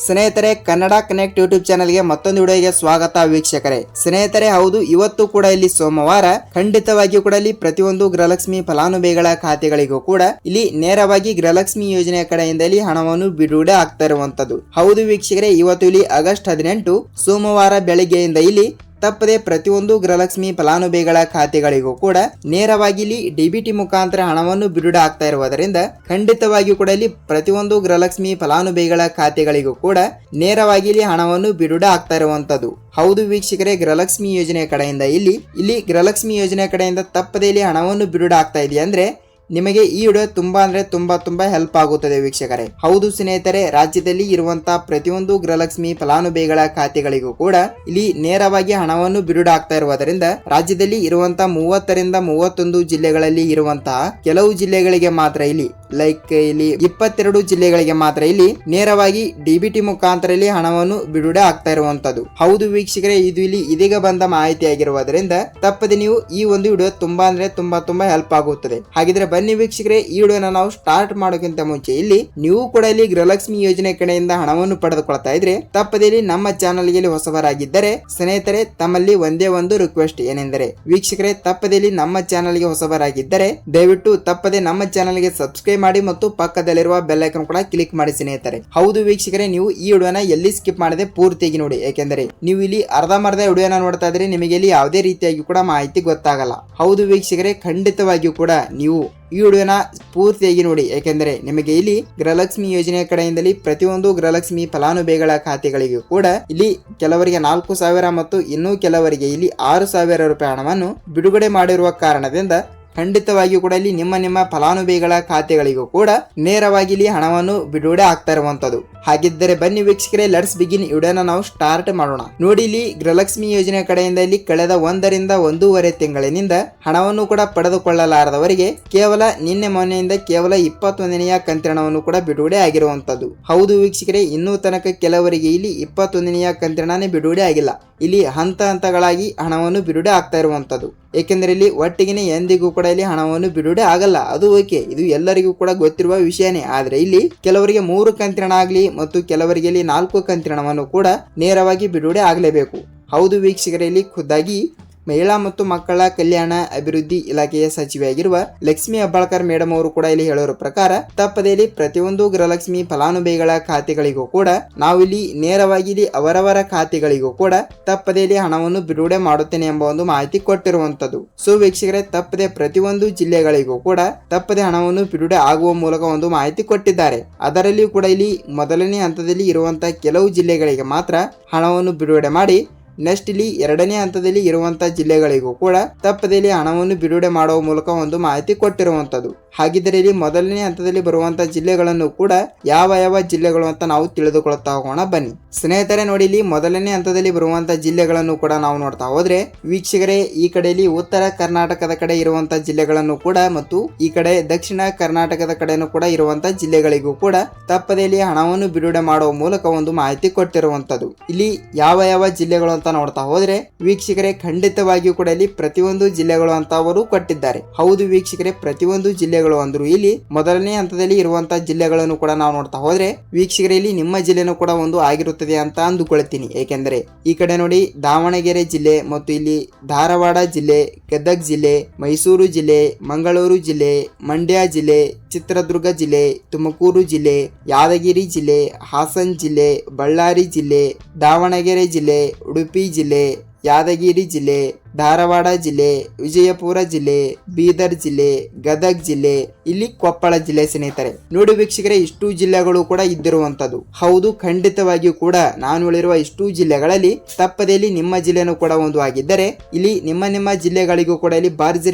ಸ್ನೇಹಿತರೆ, Kannada connect YouTube ಚಾನೆಲ್ಗೆ ಮತ್ತೊಂದು ವಿಡಿಯೋಗೆ ಸ್ವಾಗತ ವೀಕ್ಷಕರೇ. ಸ್ನೇಹಿತರೆ, ಹೌದು, ಇವತ್ತು ಕೂಡ ಇಲ್ಲಿ ಸೋಮವಾರ ಖಂಡಿತವಾಗಿಯೂ ಕೂಡ ಇಲ್ಲಿ ಪ್ರತಿಯೊಂದು ಗೃಹಲಕ್ಷ್ಮಿ ಫಲಾನುಭವಿಗಳ ಖಾತೆಗಳಿಗೂ ಕೂಡ ಇಲ್ಲಿ ನೇರವಾಗಿ ಗೃಹಲಕ್ಷ್ಮಿ ಯೋಜನೆಯ ಕಡೆಯಿಂದ ಇಲ್ಲಿ ಹಣವನ್ನು ಬಿಡುಗಡೆ ಆಗ್ತಾ ಇರುವಂತದ್ದು. ಹೌದು ವೀಕ್ಷಕರೇ, ಇವತ್ತು ಇಲ್ಲಿ ಆಗಸ್ಟ್ 18 ಸೋಮವಾರ ಬೆಳಗ್ಗೆಯಿಂದ ಇಲ್ಲಿ ತಪ್ಪದೆ ಪ್ರತಿಯೊಂದು ಗೃಹಲಕ್ಷ್ಮಿ ಫಲಾನುಭವಿಗಳ ಖಾತೆಗಳಿಗೂ ಕೂಡ ನೇರವಾಗಿ ಇಲ್ಲಿ ಡಿಬಿಟಿ ಮುಖಾಂತರ ಹಣವನ್ನು ಬಿಡುಗಡೆ ಆಗ್ತಾ ಇರುವುದರಿಂದ ಖಂಡಿತವಾಗಿಯೂ ಕೂಡ ಇಲ್ಲಿ ಪ್ರತಿಯೊಂದು ಗೃಹಲಕ್ಷ್ಮಿ ಫಲಾನುಭವಿಗಳ ಖಾತೆಗಳಿಗೂ ಕೂಡ ನೇರವಾಗಿ ಇಲ್ಲಿ ಹಣವನ್ನು ಬಿಡುಗಡೆ ಆಗ್ತಾ ಇರುವಂತದ್ದು. ಹೌದು ವೀಕ್ಷಕರೇ, ಗೃಹಲಕ್ಷ್ಮಿ ಯೋಜನೆಯ ಕಡೆಯಿಂದ ಇಲ್ಲಿ ಗೃಹಲಕ್ಷ್ಮಿ ಯೋಜನೆಯ ಕಡೆಯಿಂದ ತಪ್ಪದೆ ಇಲ್ಲಿ ಹಣವನ್ನು ಬಿಡುಗಡೆ ಆಗ್ತಾ ಇದೆಯಾ ಅಂದ್ರೆ ನಿಮಗೆ ಈ ವಿಡಿಯೋ ತುಂಬಾ ಹೆಲ್ಪ್ ಆಗುತ್ತದೆ ವೀಕ್ಷಕರೇ. ಹೌದು ಸ್ನೇಹಿತರೆ, ರಾಜ್ಯದಲ್ಲಿ ಇರುವಂತಹ ಪ್ರತಿಯೊಂದು ಗೃಹಲಕ್ಷ್ಮಿ ಫಲಾನುಭವಿಗಳ ಖಾತೆಗಳಿಗೂ ಕೂಡ ಇಲ್ಲಿ ನೇರವಾಗಿ ಹಣವನ್ನು ಬಿಡುಗಡೆ ಆಗ್ತಾ ಇರುವುದರಿಂದ ರಾಜ್ಯದಲ್ಲಿ ಇರುವಂತಹ 30 ರಿಂದ 31 ಜಿಲ್ಲೆಗಳಲ್ಲಿ ಇರುವಂತಹ ಕೆಲವು ಜಿಲ್ಲೆಗಳಿಗೆ ಮಾತ್ರ ಇಲ್ಲಿ ಇಲ್ಲಿ 22 ಜಿಲ್ಲೆಗಳಿಗೆ ಮಾತ್ರ ಇಲ್ಲಿ ನೇರವಾಗಿ ಡಿಬಿಟಿ ಮುಖಾಂತರ ಇಲ್ಲಿ ಹಣವನ್ನು ಬಿಡುಗಡೆ ಆಗ್ತಾ ಇರುವಂತದ್ದು. ಹೌದು ವೀಕ್ಷಕರೇ, ಇದು ಇಲ್ಲಿ ಇದೀಗ ಬಂದ ಮಾಹಿತಿ ಆಗಿರುವುದರಿಂದ ತಪ್ಪದೆ ನೀವು ಈ ಒಂದು ವಿಡಿಯೋ ತುಂಬಾ ಹೆಲ್ಪ್ ಆಗುತ್ತದೆ. ಹಾಗಿದ್ರೆ ಬನ್ನಿ ವೀಕ್ಷಕರೇ, ಈ ವಿಡಿಯೋನ ನಾವು ಸ್ಟಾರ್ಟ್ ಮಾಡೋಕ್ಕಿಂತ ಮುಂಚೆ ಇಲ್ಲಿ ನೀವು ಕೂಡ ಇಲ್ಲಿ ಗೃಹಲಕ್ಷ್ಮಿ ಯೋಜನೆ ಕಡೆಯಿಂದ ಹಣವನ್ನು ಪಡೆದುಕೊಳ್ತಾ ಇದ್ರೆ ತಪ್ಪದೆ ಇಲ್ಲಿ ನಮ್ಮ ಚಾನಲ್ಗೆ ಹೊಸಬರಾಗಿದ್ದರೆ ಸ್ನೇಹಿತರೆ ತಮ್ಮಲ್ಲಿ ಒಂದೇ ಒಂದು ರಿಕ್ವೆಸ್ಟ್ ಏನೆಂದರೆ ವೀಕ್ಷಕರೇ, ತಪ್ಪದೆ ಇಲ್ಲಿ ನಮ್ಮ ಚಾನಲ್ಗೆ ಹೊಸಬರಾಗಿದ್ದರೆ ದಯವಿಟ್ಟು ತಪ್ಪದೆ ನಮ್ಮ ಚಾನಲ್ಗೆ ಸಬ್ಸ್ಕ್ರೈಬ್ ಮಾಡಿ ಮತ್ತು ಪಕ್ಕದಲ್ಲಿರುವ ಬೆಲ್ ಐಕಾನ್ ಕೂಡ ಕ್ಲಿಕ್ ಮಾಡಿ ಸ್ನೇಹಿತರೆ. ಹೌದು ವೀಕ್ಷಕರೇ, ನೀವು ಈ ವಿಡಿಯೋನ ಎಲ್ಲಿ ಸ್ಕಿಪ್ ಮಾಡದೆ ಪೂರ್ತಿಯಾಗಿ ನೋಡಿ, ಯಾಕೆಂದರೆ ನೀವು ಇಲ್ಲಿ ಅರ್ಧಂಬರ್ಧ ವಿಡಿಯೋನ ನೋಡ್ತಾ ಇದ್ರೆ ನಿಮಗೆ ಇಲ್ಲಿ ಯಾವುದೇ ರೀತಿಯಾಗಿ ಕೂಡ ಮಾಹಿತಿ ಗೊತ್ತಾಗಲ್ಲ. ಹೌದು ವೀಕ್ಷಕರೇ, ಖಂಡಿತವಾಗಿಯೂ ಕೂಡ ನೀವು ಈ ವಿಡಿಯೋನ ಪೂರ್ತಿಯಾಗಿ ನೋಡಿ, ಯಾಕೆಂದರೆ ನಿಮಗೆ ಇಲ್ಲಿ ಗೃಹಲಕ್ಷ್ಮಿ ಯೋಜನೆಯ ಕಡೆಯಿಂದಲೇ ಪ್ರತಿಯೊಂದು ಗೃಹಲಕ್ಷ್ಮಿ ಫಲಾನುಭವಿಗಳ ಖಾತೆಗಳಿಗೂ ಕೂಡ ಇಲ್ಲಿ ಕೆಲವರಿಗೆ 4,000 ಮತ್ತು ಇನ್ನೂ ಕೆಲವರಿಗೆ ಇಲ್ಲಿ 6,000 ರೂಪಾಯಿ ಹಣವನ್ನು ಬಿಡುಗಡೆ ಮಾಡಿರುವ ಕಾರಣದಿಂದ ಖಂಡಿತವಾಗಿಯೂ ಕೂಡ ಇಲ್ಲಿ ನಿಮ್ಮ ಫಲಾನುಭವಿಗಳ ಖಾತೆಗಳಿಗೂ ಕೂಡ ನೇರವಾಗಿ ಇಲ್ಲಿ ಹಣವನ್ನು ಬಿಡುಗಡೆ ಆಗ್ತಾ ಇರುವಂತದ್ದು. ಹಾಗಿದ್ದರೆ ಬನ್ನಿ ವೀಕ್ಷಕರೇ, ಲೆಟ್ಸ್ ಬಿಗಿನ್. ವಿಡಿಯೋನ ನಾವು ಸ್ಟಾರ್ಟ್ ಮಾಡೋಣ. ನೋಡಿ, ಇಲ್ಲಿ ಗೃಹಲಕ್ಷ್ಮಿ ಯೋಜನೆ ಕಡೆಯಿಂದ ಇಲ್ಲಿ ಕಳೆದ 1 ರಿಂದ 1.5 ತಿಂಗಳಿನಿಂದ ಹಣವನ್ನು ಕೂಡ ಪಡೆದುಕೊಳ್ಳಲಾರದವರಿಗೆ ಕೇವಲ ನಿನ್ನೆ ಮೊನ್ನೆಯಿಂದ ಕೇವಲ 21ನೆಯ ಕಂತಿನವನ್ನು ಕೂಡ ಬಿಡುಗಡೆ ಆಗಿರುವಂತದ್ದು. ಹೌದು ವೀಕ್ಷಕರೇ, ಇನ್ನೂ ತನಕ ಕೆಲವರಿಗೆ ಇಲ್ಲಿ 21ನೆಯ ಕಂತಿನೇ ಬಿಡುಗಡೆ ಆಗಿಲ್ಲ. ಇಲ್ಲಿ ಹಂತಗಳಾಗಿ ಹಣವನ್ನು ಬಿಡುಗಡೆ ಆಗ್ತಾ ಇರುವಂತದ್ದು. ಏಕೆಂದರೆ ಇಲ್ಲಿ ಒಟ್ಟಿಗೆ ಎಂದಿಗೂ ಕೂಡ ಇಲ್ಲಿ ಹಣವನ್ನು ಬಿಡುಗಡೆ ಆಗಲ್ಲ, ಅದು ಓಕೆ, ಇದು ಎಲ್ಲರಿಗೂ ಕೂಡ ಗೊತ್ತಿರುವ ವಿಷಯನೇ. ಆದ್ರೆ ಇಲ್ಲಿ ಕೆಲವರಿಗೆ 3 ಕಂತಿನ ಆಗ್ಲಿ ಮತ್ತು ಕೆಲವರಿಗೆ ಇಲ್ಲಿ 4 ಕಂತಿನವನ್ನು ಕೂಡ ನೇರವಾಗಿ ಬಿಡುಗಡೆ ಆಗಲೇಬೇಕು. ಹೌದು ವೀಕ್ಷಕರೇ, ಇಲ್ಲಿ ಖುದ್ದಾಗಿ ಮಹಿಳಾ ಮತ್ತು ಮಕ್ಕಳ ಕಲ್ಯಾಣ ಅಭಿವೃದ್ಧಿ ಇಲಾಖೆಯ ಸಚಿವೆಯಾಗಿರುವ ಲಕ್ಷ್ಮಿ ಹೆಬ್ಬಾಳ್ಕರ್ ಮೇಡಮ್ ಅವರು ಕೂಡ ಇಲ್ಲಿ ಹೇಳೋರ ಪ್ರಕಾರ ತಪ್ಪದೇ ಇಲ್ಲಿ ಪ್ರತಿಯೊಂದು ಗೃಹಲಕ್ಷ್ಮಿ ಫಲಾನುಭವಿಗಳ ಖಾತೆಗಳಿಗೂ ಕೂಡ ನಾವಿಲ್ಲಿ ನೇರವಾಗಿ ಇಲ್ಲಿ ಅವರವರ ಖಾತೆಗಳಿಗೂ ಕೂಡ ತಪ್ಪದೇ ಇಲ್ಲಿ ಹಣವನ್ನು ಬಿಡುಗಡೆ ಮಾಡುತ್ತೇನೆ ಎಂಬ ಒಂದು ಮಾಹಿತಿ ಕೊಟ್ಟಿರುವಂತದ್ದು. ಸೊ ವೀಕ್ಷಕರೇ, ತಪ್ಪದೆ ಪ್ರತಿಯೊಂದು ಜಿಲ್ಲೆಗಳಿಗೂ ಕೂಡ ತಪ್ಪದೆ ಹಣವನ್ನು ಬಿಡುಗಡೆ ಆಗುವ ಮೂಲಕ ಒಂದು ಮಾಹಿತಿ ಕೊಟ್ಟಿದ್ದಾರೆ. ಅದರಲ್ಲಿಯೂ ಕೂಡ ಇಲ್ಲಿ ಮೊದಲನೇ ಹಂತದಲ್ಲಿ ಇರುವಂತಹ ಕೆಲವು ಜಿಲ್ಲೆಗಳಿಗೆ ಮಾತ್ರ ಹಣವನ್ನು ಬಿಡುಗಡೆ ಮಾಡಿ ನೆಕ್ಸ್ಟ್ ಇಲ್ಲಿ 2ನೇ ಹಂತದಲ್ಲಿ ಇರುವಂತಹ ಜಿಲ್ಲೆಗಳಿಗೂ ಕೂಡ ತಪ್ಪದಲ್ಲಿ ಹಣವನ್ನು ಬಿಡುಗಡೆ ಮಾಡುವ ಮೂಲಕ ಒಂದು ಮಾಹಿತಿ ಕೊಟ್ಟಿರುವಂತದ್ದು. ಹಾಗಿದ್ದರೆ ಇಲ್ಲಿ ಮೊದಲನೇ ಹಂತದಲ್ಲಿ ಬರುವಂತಹ ಜಿಲ್ಲೆಗಳನ್ನು ಕೂಡ ಯಾವ ಜಿಲ್ಲೆಗಳು ಅಂತ ನಾವು ತಿಳಿದುಕೊಳ್ತಾ ಹೋಗೋಣ ಬನ್ನಿ ಸ್ನೇಹಿತರೆ. ನೋಡಿ, ಇಲ್ಲಿ ಮೊದಲನೇ ಹಂತದಲ್ಲಿ ಬರುವಂತಹ ಜಿಲ್ಲೆಗಳನ್ನು ಕೂಡ ನಾವು ನೋಡ್ತಾ ಹೋದ್ರೆ ವೀಕ್ಷಕರೇ, ಈ ಕಡೆಯಲ್ಲಿ ಉತ್ತರ ಕರ್ನಾಟಕದ ಕಡೆ ಇರುವಂತಹ ಜಿಲ್ಲೆಗಳನ್ನು ಕೂಡ ಮತ್ತು ಈ ಕಡೆ ದಕ್ಷಿಣ ಕರ್ನಾಟಕದ ಕಡೆನೂ ಕೂಡ ಇರುವಂತಹ ಜಿಲ್ಲೆಗಳಿಗೂ ಕೂಡ ತಪ್ಪದಲ್ಲಿ ಹಣವನ್ನು ಬಿಡುಗಡೆ ಮಾಡುವ ಮೂಲಕ ಒಂದು ಮಾಹಿತಿ ಕೊಟ್ಟಿರುವಂತದ್ದು. ಇಲ್ಲಿ ಯಾವ ಜಿಲ್ಲೆಗಳು ಅಂತ ನೋಡ್ತಾ ಹೋದ್ರೆ ವೀಕ್ಷಕರೇ, ಖಂಡಿತವಾಗಿಯೂ ಕೂಡ ಇಲ್ಲಿ ಪ್ರತಿಯೊಂದು ಜಿಲ್ಲೆಗಳು ಅಂತ ಅವರು ಕೊಟ್ಟಿದ್ದಾರೆ. ಹೌದು ವೀಕ್ಷಕರೇ, ಪ್ರತಿಯೊಂದು ಜಿಲ್ಲೆಗಳು ಅಂದ್ರು ಇಲ್ಲಿ ಮೊದಲನೇ ಹಂತದಲ್ಲಿ ಇರುವಂತಹ ಜಿಲ್ಲೆಗಳನ್ನು ಕೂಡ ನಾವು ನೋಡ್ತಾ ಹೋದ್ರೆ ವೀಕ್ಷಕರೇ, ಇಲ್ಲಿ ನಿಮ್ಮ ಜಿಲ್ಲೆನೂ ಕೂಡ ಒಂದು ಆಗಿರುತ್ತದೆ ಅಂತ ಅಂದುಕೊಳ್ತೀನಿ. ಏಕೆಂದರೆ ಈ ಕಡೆ ನೋಡಿ, ದಾವಣಗೆರೆ ಜಿಲ್ಲೆ ಮತ್ತು ಇಲ್ಲಿ ಧಾರವಾಡ ಜಿಲ್ಲೆ, ಗದಗ ಜಿಲ್ಲೆ, ಮೈಸೂರು ಜಿಲ್ಲೆ, ಮಂಗಳೂರು ಜಿಲ್ಲೆ, ಮಂಡ್ಯ ಜಿಲ್ಲೆ, ಚಿತ್ರದುರ್ಗ ಜಿಲ್ಲೆ, ತುಮಕೂರು ಜಿಲ್ಲೆ, ಯಾದಗಿರಿ ಜಿಲ್ಲೆ, ಹಾಸನ ಜಿಲ್ಲೆ, ಬಳ್ಳಾರಿ ಜಿಲ್ಲೆ, ದಾವಣಗೆರೆ ಜಿಲ್ಲೆ, ಉಡುಪಿ ಜಿಲ್ಲೆ, ಯಾದಗಿರಿ ಜಿಲ್ಲೆ, ಧಾರವಾಡ ಜಿಲ್ಲೆ, ವಿಜಯಪುರ ಜಿಲ್ಲೆ, ಬೀದರ್ ಜಿಲ್ಲೆ, ಗದಗ ಜಿಲ್ಲೆ, ಇಲ್ಲಿ ಕೊಪ್ಪಳ ಜಿಲ್ಲೆ. ಸ್ನೇಹಿತರೆ ನೋಡಿ ವೀಕ್ಷಕರೇ, ಇಷ್ಟು ಜಿಲ್ಲೆಗಳು ಕೂಡ ಇದ್ದಿರುವಂತದ್ದು. ಹೌದು, ಖಂಡಿತವಾಗಿಯೂ ಕೂಡ ನಾನು ಹೇಳಿರುವ ಇಷ್ಟು ಜಿಲ್ಲೆಗಳಲ್ಲಿ ತಪ್ಪದಲ್ಲಿ ನಿಮ್ಮ ಜಿಲ್ಲೆನೂ ಕೂಡ ಒಂದು ಆಗಿದ್ದರೆ ಇಲ್ಲಿ ನಿಮ್ಮ ಜಿಲ್ಲೆಗಳಿಗೂ ಕೂಡ ಇಲ್ಲಿ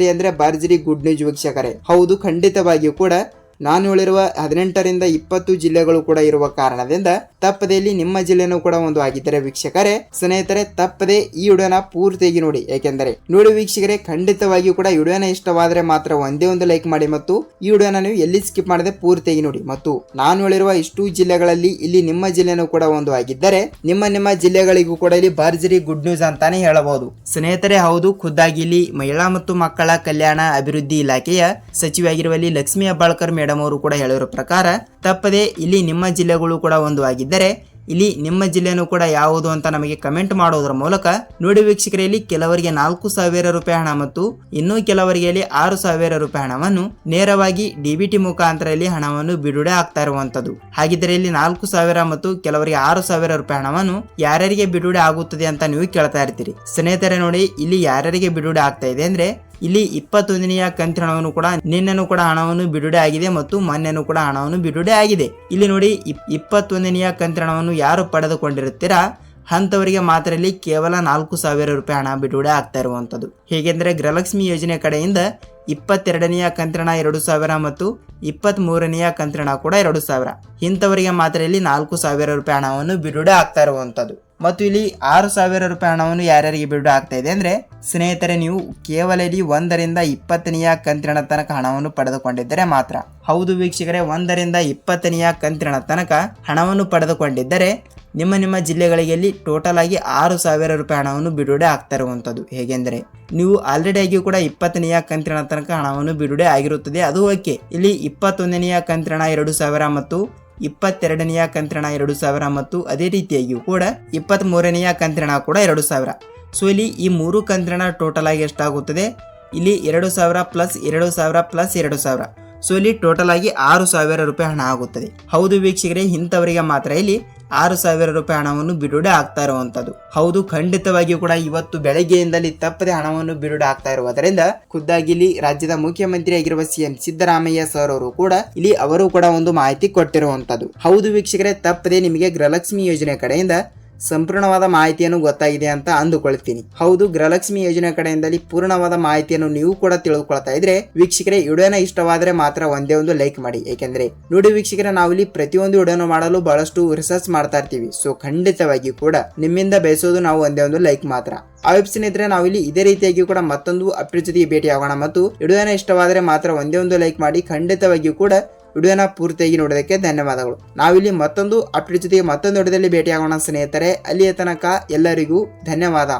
ಭರ್ಜರಿ ಗುಡ್ ನ್ಯೂಸ್ ವೀಕ್ಷಕರೇ. ಹೌದು, ಖಂಡಿತವಾಗಿಯೂ ಕೂಡ ನಾನು ಹೇಳಿರುವ 18 ರಿಂದ 20 ಜಿಲ್ಲೆಗಳು ಕೂಡ ಇರುವ ಕಾರಣದಿಂದ ತಪ್ಪದೆ ನಿಮ್ಮ ಜಿಲ್ಲೆನೂ ಕೂಡ ಒಂದು ಆಗಿದ್ದರೆ ವೀಕ್ಷಕರೇ, ಸ್ನೇಹಿತರೆ ತಪ್ಪದೆ ಈ ವಿಡಿಯೋನ ಪೂರ್ತಿಯಾಗಿ ನೋಡಿ. ಯಾಕೆಂದರೆ ನೋಡಿ ವೀಕ್ಷಕರೇ, ಖಂಡಿತವಾಗಿಯೂ ಕೂಡ ವಿಡಿಯೋನ ಇಷ್ಟವಾದರೆ ಮಾತ್ರ ಒಂದೇ ಒಂದು ಲೈಕ್ ಮಾಡಿ ಮತ್ತು ಈ ವಿಡಿಯೋನ ನೀವು ಎಲ್ಲಿ ಸ್ಕಿಪ್ ಮಾಡದೆ ಪೂರ್ತಿಯಾಗಿ ನೋಡಿ. ಮತ್ತು ನಾನು ಹೇಳಿರುವ ಇಷ್ಟು ಜಿಲ್ಲೆಗಳಲ್ಲಿ ಇಲ್ಲಿ ನಿಮ್ಮ ಜಿಲ್ಲೆನೂ ಕೂಡ ಒಂದು ಆಗಿದ್ದರೆ ನಿಮ್ಮ ಜಿಲ್ಲೆಗಳಿಗೂ ಕೂಡ ಇಲ್ಲಿ ಭರ್ಜರಿ ಗುಡ್ ನ್ಯೂಸ್ ಅಂತಾನೆ ಹೇಳಬಹುದು ಸ್ನೇಹಿತರೆ. ಹೌದು, ಖುದ್ದಾಗಿ ಇಲ್ಲಿ ಮಹಿಳಾ ಮತ್ತು ಮಕ್ಕಳ ಕಲ್ಯಾಣ ಅಭಿವೃದ್ಧಿ ಇಲಾಖೆಯ ಸಚಿವೆಯಾಗಿರುವ ಲಕ್ಷ್ಮಿ ಹೆಬ್ಬಾಳ್ಕರ್ ಮೇಡಮ್ ಅವರು ಕೂಡ ಹೇಳಿರೋ ಪ್ರಕಾರ ತಪ್ಪದೆ ಇಲ್ಲಿ ನಿಮ್ಮ ಜಿಲ್ಲೆಗಳು ಕೂಡ ಒಂದು ಆಗಿದ್ದರೆ ಇಲ್ಲಿ ನಿಮ್ಮ ಜಿಲ್ಲೆನೂ ಕೂಡ ಯಾವುದು ಅಂತ ನಮಗೆ ಕಮೆಂಟ್ ಮಾಡೋದ್ರ ಮೂಲಕ ನೋಡಿ ವೀಕ್ಷಕರೇ, ಇಲ್ಲಿ ಕೆಲವರಿಗೆ 4,000 ರೂಪಾಯಿ ಹಣ ಮತ್ತು ಇನ್ನೂ ಕೆಲವರಿಗೆ ಇಲ್ಲಿ 6,000 ರೂಪಾಯಿ ಹಣವನ್ನು ನೇರವಾಗಿ ಡಿಬಿಟಿ ಮುಖಾಂತರ ಇಲ್ಲಿ ಹಣವನ್ನು ಬಿಡುಗಡೆ ಆಗ್ತಾ ಇರುವಂತದ್ದು. ಹಾಗಿದ್ರೆ ಇಲ್ಲಿ 4,000 ಮತ್ತು ಕೆಲವರಿಗೆ 6,000 ರೂಪಾಯಿ ಹಣವನ್ನು ಯಾರ್ಯಾರಿಗೆ ಬಿಡುಗಡೆ ಆಗುತ್ತದೆ ಅಂತ ನೀವು ಕೇಳ್ತಾ ಇರ್ತೀರಿ. ಸ್ನೇಹಿತರೆ ನೋಡಿ, ಇಲ್ಲಿ ಯಾರ್ಯಾರಿಗೆ ಬಿಡುಗಡೆ ಆಗ್ತಾ ಇದೆ ಅಂದ್ರೆ ಇಲ್ಲಿ 21ನೆಯ ಕಂತಿನ ಹಣವನ್ನು ಕೂಡ ನಿನ್ನೆನೂ ಕೂಡ ಹಣವನ್ನು ಬಿಡುಗಡೆ ಆಗಿದೆ ಮತ್ತು ಮೊನ್ನೆನೂ ಕೂಡ ಹಣವನ್ನು ಬಿಡುಗಡೆ ಆಗಿದೆ. ಇಲ್ಲಿ ನೋಡಿ 21ನೆಯ ಕಂತಿನ ಹಣವನ್ನು ಯಾರು ಪಡೆದುಕೊಂಡಿರುತ್ತೀರಾ ಅಂತವರಿಗೆ ಮಾತ್ರ ಇಲ್ಲಿ ಕೇವಲ 4,000 ರೂಪಾಯಿ ಹಣ ಬಿಡುಗಡೆ ಆಗ್ತಾ ಇರುವಂತದ್ದು. ಹೇಗೆಂದ್ರೆ ಗೃಹಲಕ್ಷ್ಮಿ ಯೋಜನೆ ಕಡೆಯಿಂದ 22ನೆಯ ಕಂತಿನ 2,000 ಮತ್ತು 23ನೆಯ ಕಂತಿನ ಕೂಡ 2,000 ಇಂಥವರಿಗೆ ಮಾತ್ರ ಇಲ್ಲಿ 4,000 ರೂಪಾಯಿ ಹಣವನ್ನು ಬಿಡುಗಡೆ ಆಗ್ತಾ ಇರುವಂತದ್ದು. ಮತ್ತು ಇಲ್ಲಿ 6,000 ರೂಪಾಯಿ ಹಣವನ್ನು ಯಾರ್ಯಾರಿಗೆ ಬಿಡುಗಡೆ ಆಗ್ತಾ ಇದೆ ಅಂದ್ರೆ ಸ್ನೇಹಿತರೆ, ನೀವು ಕೇವಲ ಇಲ್ಲಿ 1ರಿಂದ 20ನೆಯ ಕಂತಿನ ತನಕ ಹಣವನ್ನು ಪಡೆದುಕೊಂಡಿದ್ದರೆ ಮಾತ್ರ. ಹೌದು ವೀಕ್ಷಕರೇ, 1ರಿಂದ 20ನೆಯ ಕಂತಿನ ತನಕ ಹಣವನ್ನು ಪಡೆದುಕೊಂಡಿದ್ದರೆ ನಿಮ್ಮ ಜಿಲ್ಲೆಗಳಿಗೆ ಇಲ್ಲಿ ಟೋಟಲ್ ಆಗಿ 6,000 ರೂಪಾಯಿ ಹಣವನ್ನು ಬಿಡುಗಡೆ ಆಗ್ತಾ ಇರುವಂತದ್ದು. ಹೇಗೆಂದ್ರೆ ನೀವು ಆಲ್ರೆಡಿ ಆಗಿಯೂ ಕೂಡ 20ನೆಯ ಕಂತಿನ ತನಕ ಹಣವನ್ನು ಬಿಡುಗಡೆ ಆಗಿರುತ್ತದೆ, ಅದು ಓಕೆ. ಇಲ್ಲಿ 21ನೆಯ ಕಂತಿನ 2,000 ಮತ್ತು 22ನೆಯ ಕಂತಿನ 2,000 ಮತ್ತು ಅದೇ ರೀತಿಯಾಗಿಯೂ ಕೂಡ 23ನೆಯ ಕಂತಿನ ಕೂಡ 2,000. ಸೊ ಇಲ್ಲಿ ಈ 3 ಕಂತಿನ ಟೋಟಲ್ ಆಗಿ ಎಷ್ಟಾಗುತ್ತದೆ? ಇಲ್ಲಿ 2,000 ಪ್ಲಸ್ 2,000 ಪ್ಲಸ್ 2,000. ಸೊ ಇಲ್ಲಿ ಟೋಟಲ್ ಆಗಿ 6,000 ರೂಪಾಯಿ ಹಣ ಆಗುತ್ತದೆ. ಹೌದು ವೀಕ್ಷಕರೇ, ಇಂಥವರಿಗೆ ಮಾತ್ರ ಇಲ್ಲಿ 6,000 ರೂಪಾಯಿ ಹಣವನ್ನು ಬಿಡುಗಡೆ ಆಗ್ತಾ ಇರುವಂತದ್ದು. ಹೌದು, ಖಂಡಿತವಾಗಿಯೂ ಕೂಡ ಇವತ್ತು ಬೆಳಗ್ಗೆಯಿಂದಲೇ ತಪ್ಪದೆ ಹಣವನ್ನು ಬಿಡುಗಡೆ ಆಗ್ತಾ ಇರುವುದರಿಂದ ಖುದ್ದಾಗಿ ಇಲ್ಲಿ ರಾಜ್ಯದ ಮುಖ್ಯಮಂತ್ರಿ ಆಗಿರುವ ಸಿಎಂ ಸಿದ್ದರಾಮಯ್ಯ ಸರ್ ಅವರು ಕೂಡ ಇಲ್ಲಿ ಅವರು ಕೂಡ ಒಂದು ಮಾಹಿತಿ ಕೊಟ್ಟಿರುವಂತದ್ದು. ಹೌದು ವೀಕ್ಷಕರೇ, ತಪ್ಪದೆ ನಿಮಗೆ ಗೃಹಲಕ್ಷ್ಮಿ ಯೋಜನೆ ಕಡೆಯಿಂದ ಸಂಪೂರ್ಣವಾದ ಮಾಹಿತಿಯನ್ನು ಗೊತ್ತಾಗಿದೆ ಅಂತ ಅಂದುಕೊಳ್ತೀನಿ. ಹೌದು, ಗೃಹಲಕ್ಷ್ಮಿ ಯೋಜನೆ ಕಡೆಯಿಂದಲೇ ಪೂರ್ಣವಾದ ಮಾಹಿತಿಯನ್ನು ನೀವು ಕೂಡ ತಿಳಿದುಕೊಳ್ತಾ ಇದ್ರೆ ವೀಕ್ಷಕರೇ, ವಿಡಿಯೋನ ಇಷ್ಟವಾದರೆ ಮಾತ್ರ ಒಂದೇ ಒಂದು ಲೈಕ್ ಮಾಡಿ. ಏಕೆಂದ್ರೆ ನೋಡಿ ವೀಕ್ಷಕರೇ, ನಾವಿಲ್ಲಿ ಪ್ರತಿಯೊಂದು ವಿಡಿಯೋನ ಮಾಡಲು ಬಹಳಷ್ಟು ರಿಸರ್ಚ್ ಮಾಡ್ತಾ ಇರ್ತೀವಿ. ಸೊ ಖಂಡಿತವಾಗಿ ಕೂಡ ನಿಮ್ಮಿಂದ ಬಯಸೋದು ನಾವು ಒಂದೇ ಒಂದು ಲೈಕ್ ಮಾತ್ರ. ಆ ವೆಬ್ಸೈಟ್ ಇದ್ರೆ ನಾವಿಲ್ಲಿ ಇದೇ ರೀತಿಯಾಗಿ ಕೂಡ ಮತ್ತೊಂದು ಅಪ್ಡೇಟ್ ಜೊತೆಗೆ ಭೇಟಿ ಆಗೋಣ. ಮತ್ತು ವಿಡಿಯೋನ ಇಷ್ಟವಾದರೆ ಮಾತ್ರ ಒಂದೇ ಒಂದು ಲೈಕ್ ಮಾಡಿ. ಖಂಡಿತವಾಗಿಯೂ ಕೂಡ ವಿಡಿಯೋನ ಪೂರ್ತಿಯಾಗಿ ನೋಡೋದಕ್ಕೆ ಧನ್ಯವಾದಗಳು. ನಾವಿಲ್ಲಿ ಮತ್ತೊಂದು ಅಪ್ಡೇಟ್ ಜೊತೆಗೆ ಮತ್ತೊಂದು ವಿಡಿಯೋದಲ್ಲಿ ಭೇಟಿ ಆಗೋಣ ಸ್ನೇಹಿತರೆ. ಅಲ್ಲಿಯ ತನಕ ಎಲ್ಲರಿಗೂ ಧನ್ಯವಾದ.